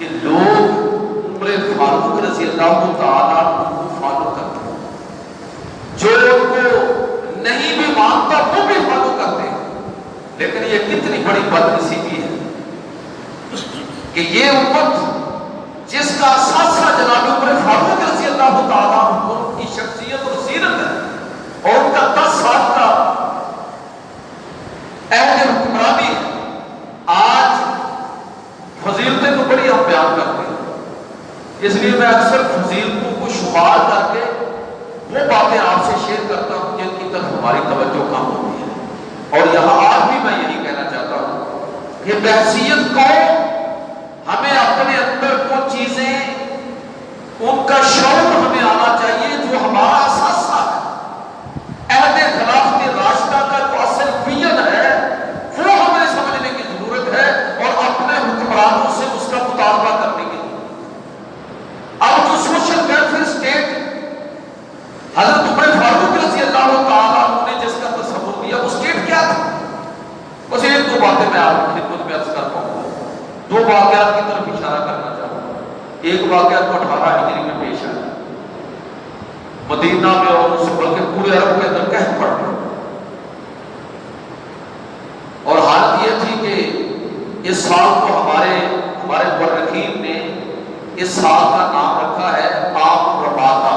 کہ لوگ عمر فاروق رضی اللہ تعالیٰ کو فالو کرتے ہیں، جو ان کو نہیں بھی مانتا وہ بھی فالو کرتے ہیں۔ لیکن یہ کتنی بڑی بدنصیبی ہے کہ یہ امت جس کا اثاثہ جناب عمر فاروق رضی اللہ تعالیٰ عنہ کی شخصیت اور سیرت ہے اور ان کا 10 سال کا عہد حکمرانی ہے، آج فضیلتیں تو بڑی ہم بیان کرتے ہیں، اس لیے میں اکثر فضیلتوں کو شمار کر کے وہ باتیں آپ سے شیئر کرتا ہوں جن کی طرف ہماری توجہ کم ہوتی ہے۔ اور یہاں آج بھی میں یہی کہنا چاہتا ہوں کہ بحیثیت قوم ہمیں اپنے اندر وہ چیزیں، ان کا شعور ہمیں آنا چاہیے جو ہمارا اثاثہ ہے، عہد خلافت راشدہ کا جو اصل ویژن ہے وہ ہمیں سمجھنے کی ضرورت ہے اور اپنے حکمرانوں سے اس کا مطالبہ کرنے کی ضرورت ہے۔ اب جو سوشل ویلفیئر اسٹیٹ حضرت عمر فاروق رضی اللہ تعالیٰ عنہ نے جس کا تصور دیا، وہ اسٹیٹ کیا تھا؟ بس ایک دو باتیں میں آپ کی خدمت میں عرض کر پاؤں گا، دو واقعات کی طرف اشارہ کرنا چاہوں گا۔ ایک واقعہ تو 18 ہجری میں پیش آیا، مدینہ میں اور اس بلکہ پورے عرب کے اندر قحط پڑ گیا، اور حالت یہ تھی کہ اس سال کو ہمارے مورخین نے اس سال کا نام رکھا ہے عام رباطہ۔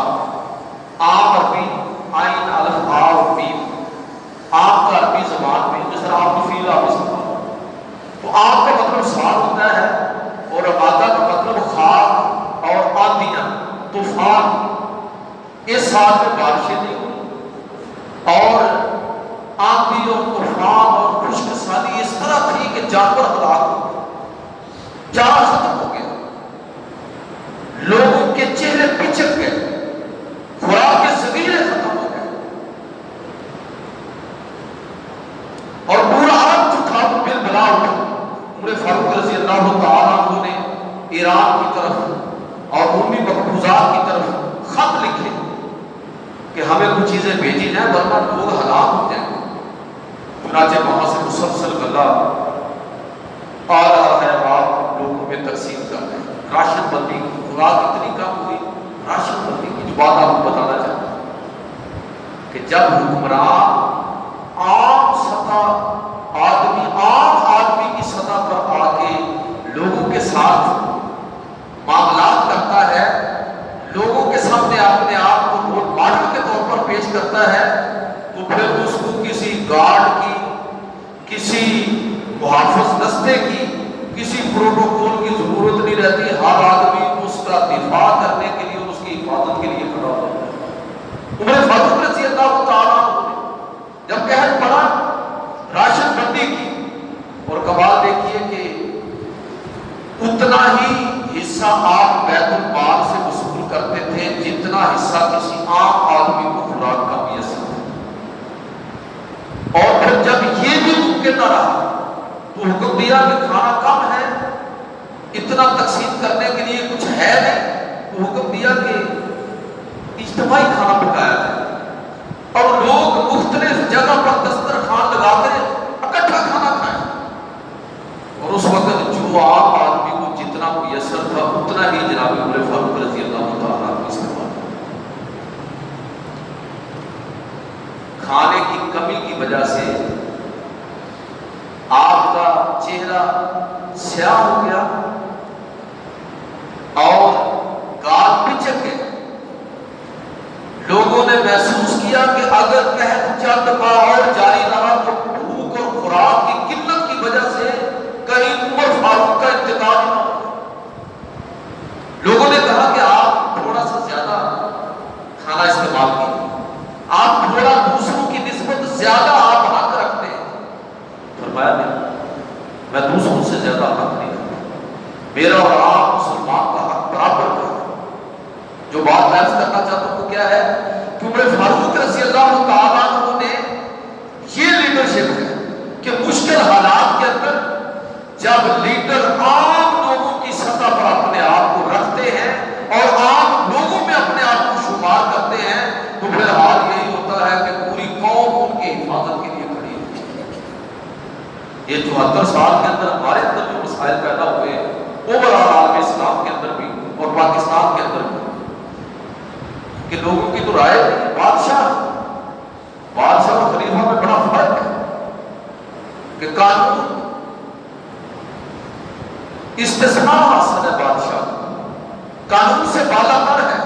عام عربی عین الف آ اور میم، عام کا عربی زبان میں جس طرح آپ فیل آپ استعمال، تو عام کا مطلب سال ہوتا ہے اور رباطہ کا مطلب خاک اور آندیاں، طوفان۔ اس سال میں بارشیں نہیں ہوئی اور آندھی اور طوفان اور خشک سالی اس طرح تھی کہ جانور ہلاک ہو گئے، جان ختم ہو گیا، لوگوں کے چہرے پچک گئے، خوراک کے ذخیرے ختم ہو گئے، اور پورا عرب جو تھا وہ بلبلا اٹھا۔ عمر فاروق رضی اللہ تعالیٰ عنہ نے ایران کی طرف اور رومی مقبوضات کی طرف خط لکھے کہ ہمیں کچھ چیزیں بھیجی جائیں ورنہ لوگ ہلاک ہو جائیں گے۔ چنانچہ وہاں سے مسلسل غلہ آ رہا ہے، آپ لوگوں میں تقسیم کر رہے ہیں۔ راشن بندی کی خوراک اتنی کم ہوئی، راشن بندی کی جو بات آپ کو بتانا چاہتا ہوں کہ جب حکمران عام آدمی کی سطح پر آ کے لوگوں کے ساتھ معاملات کرتا ہے، لوگوں کے سامنے اپنے آپ کو رول ماڈل کے طور پر پیش کرتا ہے، تو پھر اس کو کسی گارڈ کی، کسی محافظ دستے کی، کسی پروٹوکول کی ضرورت نہیں رہتی، ہر آدمی اس کا دفاع کرنے کے لیے اور اس کی حفاظت کے لیے کھڑا ہوتا ہے۔ عمر فاروق رضی اللہ تعالیٰ عنہ نے جب قحط پڑا راشن بندی کی، اور کمال دیکھیے کہ اتنا ہی حصہ آپ بیت المال سے وصول کرتے تھے جتنا حصہ کسی عام آدمی کو خوراک کا میسر ہے، اور پھر جب یہ بھی ممکن نہ رہا تو حکم دیا کہ کھانا کم ہے، اتنا تقسیم کرنے کے لیے کچھ ہے نہیں، تو حکم دیا کہ اجتماعی کھانا پکایا جائے اور لوگ مختلف جگہ پر دسترخوان لگا کر اکٹھا کھانا کھائیں، اور اس وقت جو عام آدمی کو جتنا میسر تھا اتنا ہی جناب عمر فاروق رضی اللہ تعالیٰ عنہ استعمال۔ کھانے کی کمی کی وجہ سے آپ کا چہرہ سیاہ ہو گیا اور گال پچک گئے۔ لوگوں نے محسوس کیا کہ اگر قحط چند ماہ اور جاری رہا تو بھوک اور خوراک کی قلت کی وجہ سے کہیں عمر فاروق کا انتقال نہ ہو۔ لوگوں نے کہا کہ آپ تھوڑا سا زیادہ کھانا استعمال کیجیے، آپ تھوڑا دوسروں کی نسبت زیادہ آپ حق رکھتے ہیں۔ فرمایا نہیں، میں دوسروں سے زیادہ حق نہیں رکھتا، میرا اور آپ مسلمان کا حق برابر ہے۔ جو بات میں عرض کرنا چاہتا ہوں وہ کیا ہے کہ عمر فاروق رضی اللہ تعالیٰ عنہ نے یہ لیڈرشپ ہے کہ مشکل حالات کے اندر جب لیڈر عام لوگوں کی سطح پر اپنے آپ کو رکھتے ہیں اور عام لوگوں میں اپنے آپ کو شمار کرتے ہیں، تو پھر حال یہی ہوتا ہے کہ پوری قوم ان کی حفاظت کے لیے کھڑی ہوتی ہے۔ یہ 74 سال کے اندر ہمارے اندر جو مسائل پیدا ہوئے اوورآل عالم اسلام پاکستان کے اندر بھی کہ لوگوں کی تو رائے نہیں. بادشاہ اور خلیفہ میں بڑا فرق ہے کہ قانون استثناء حاصل ہے، بادشاہ قانون سے بالا تر ہے.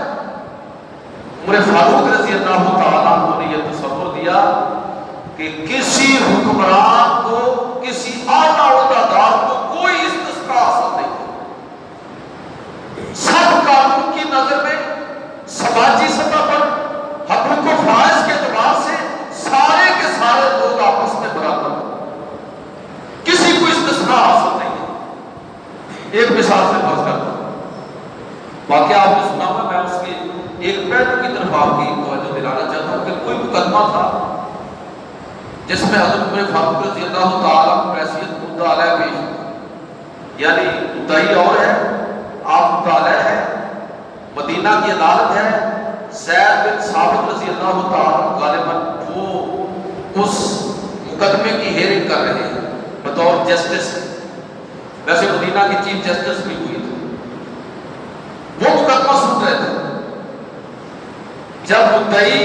عمر فاروق رضی اللہ تعالیٰ عنہ نے یہ تصور دیا کہ کسی حکمران کو، کسی اعلیٰ عہدیدار کو کوئی استثناء حاصل نہیں ہے. سب قانون کی نظر میں سماجی سطح پر حقوق و فرائض کے اعتبار سے سارے کے سارے لوگ آپس میں برابر ہیں، کسی کو استثناء حاصل نہیں ہے. ایک مثال سے فرض کرتا ہوں، واقعہ آپ نے سنا ہوا، میں اس کے ایک پہلو کی طرف آپ کی توجہ دلانا چاہتا ہوں کہ کوئی مقدمہ تھا جس میں حضرت عمر فاروق رضی اللہ تعالیٰ حیثیت مدعا علیہ پیش ہوئی، یعنی مدعی اور ہے، آپ مدعا علیہ ہے، مدینہ کی عدالت ہے، زید بن ثابت رضی اللہ تعالیٰ غالباً وہ اس مقدمے کی ہیئرنگ کر رہے ہیں بطور جسٹس. ویسے مدینہ کی چیف جسٹس بھی ہوئی تھی، وہ مقدمہ سن رہے تھے. جب مدعی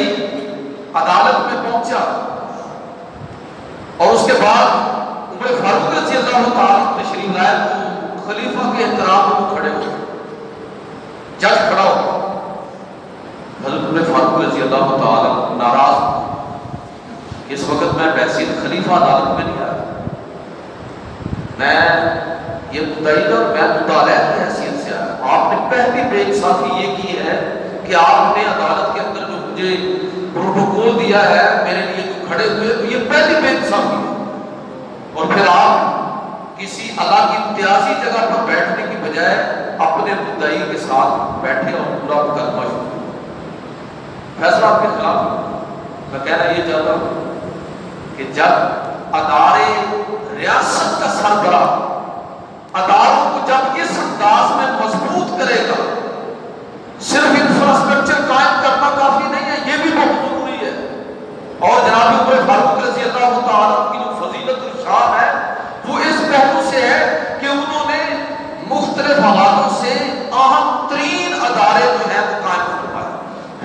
عدالت میں پہنچا اور اس کے بعد عمر فاروق رضی اللہ تعالیٰ تشریف لائے تو خلیفہ کے احترام میں وہ کھڑے ہوئے. جج کھڑا ہو، حضرت عمر فاروق رضی اللہ تعالیٰ ناراض، اس وقت میں بحثیت خلیفہ عدالت میں نہیں آیا، میں یہ مدعی اور میں مطالعہ کی حیثیت سے آیا. آپ نے پہلی بے انصافی یہ کی ہے کہ آپ نے عدالت کے اندر جو مجھے پروٹوکول دیا ہے میرے لیے جو کھڑے ہوئے، یہ پہلی بے انصافی ہے. اور پھر آپ کسی اعلیٰ کی امتیازی جگہ پر بیٹھنے کی بجائے اپنے مدعی کے ساتھ بیٹھے اور پورا مقدمہ شروع. فیصلہ آپ کے خلاف. میں کہنا یہ چاہتا ہوں کہ جب ادارے ریاست کا سربراہ اداروں کو جب اس انداز میں مضبوط کرے گا، صرف انفراسٹرکچر قائم کرنا کافی نہیں ہے، یہ بھی بہت ضروری ہے. اور جناب عمر فاروق رضی اللہ تعالیٰ کی جو فضیلت و شان ہے وہ اس پہلو سے ہے کہ انہوں نے مختلف حوالوں سے اہم ترین ادارے جو ہیں وہ قائم کروایا.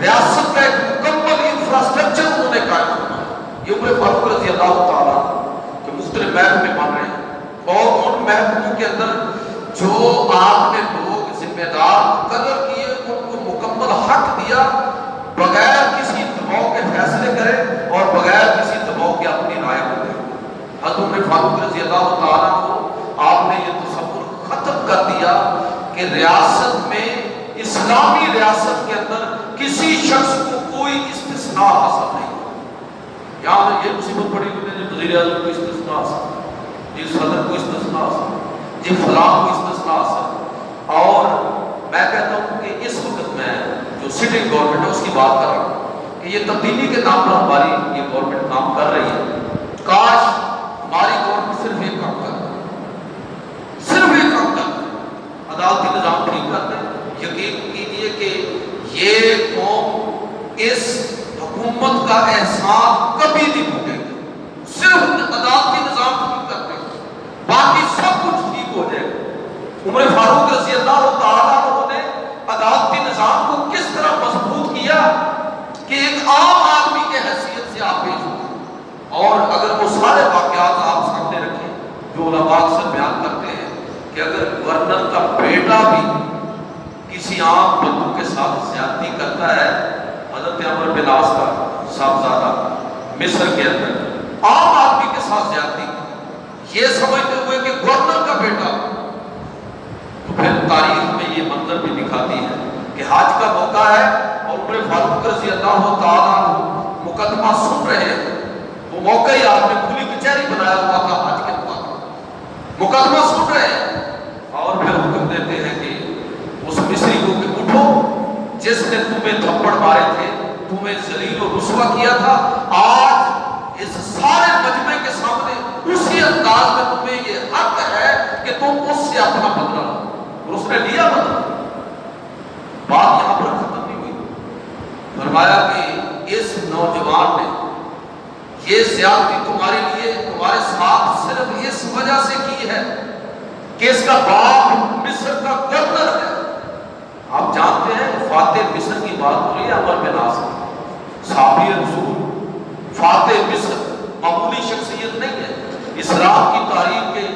ریاست کا ایک مکمل انفراسٹرکچر انہوں نے قائم کروایا. یہ عمر فاروق رضی اللہ تعالیٰ کے مختلف محکمے بن رہے ہیں، اور ان محکموں کے اندر جو آپ نے لوگ ذمہ دار مقرر کیے ان کو مکمل حق دیا، بغیر کسی دباؤ کے فیصلے کرے اور بغیر کسی دباؤ کے اپنی رائے کو دے. حضرت عمر فاروق رضی اللہ تعالیٰ کو آپ نے یہ تصور ختم کر دیا کہ ریاست میں، اسلامی ریاست کے اندر کسی شخص کو کوئی استثناء حاصل نہیں. یہاں یہ مصیبت پڑی ہوئی ہے، وزیر اعظم کو استثناء حاصل، جی صدر کو استثناء حاصل، جی فلاں کو استثناء حاصل. اور میں کہتا ہوں کہ اس وقت میں جو سٹنگ گورنمنٹ ہے اس کی بات کر رہا ہوں کہ یہ تبدیلی کے نام پر ہماری یہ گورنمنٹ کام کر رہی ہے. کاش ہماری گورنمنٹ صرف ایک کام کر رہی ہے، صرف ایک کام کر رہی ہے، عدالتی نظام ٹھیک کر دیں. یقین کیجیے کہ یہ قوم اس حکومت کا احسان کبھی نہیں بھولے گی. صرف عدالتی نظام ٹھیک کر دیں، باقی سب کچھ ٹھیک ہو جائے گا. عمر فاروق رضی اللہ تعالیٰ نے عدالتی نظام کو کس طرح مضبوط کیا کہ ایک عام آدمی کے حیثیت سے آپ پیش ہوئے. اور اگر وہ سارے واقعات آپ سامنے رکھیں جو علماء اکثر بیان کرتے ہیں کہ اگر گورنر کا بیٹا بھی کسی عام بندو کے ساتھ زیادتی کرتا ہے، حضرت عمر بن عاص کا صاحبزادہ مصر کے اندر عام آدمی کے ساتھ زیادتی یہ سمجھتے ہوئے کہ گورنر کا بیٹا، تو پھر تاریخ میں یہ منظر بھی دکھاتی ہے کہ حج کا موقع ہے اور عمر فاروق رضی اللہ تعالیٰ مقدمہ سن رہے ہیں. وہ موقع ہی آپ نے کھلی کچہری بنایا ہوا تھا حج کے موقع، مقدمہ سن رہے ہیں اور پھر حکم دیتے ہیں کہ اس مصری کو کہ اٹھو، جس نے تمہیں تھپڑ مارے تھے، تمہیں ذلیل و رسوا کیا تھا، آج اس سارے مجمع کے سامنے اسی انداز میں تمہیں یہ حق ہے کہ تم اس سے اپنا بدلہ لو. اور اس نے لیا بدلہ. بات یہاں پر ختم نہیں ہوئی. فرمایا کہ اس نوجوان نے یہ زیادتی تمہارے لیے، تمہارے ساتھ صرف اس وجہ سے کی ہے کہ اس کا باپ مصر کا گورنر ہے. فاتح مصر کی بات ہو رہی ہے، عمر بن عاص کی، صحابی رسول فاتح مصر معمولی شخصیت نہیں ہے۔ اسلام کی تاریخ کے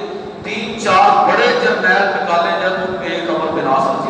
3-4 بڑے جرنیل نکالے جائیں تو ایک عمر بن عاص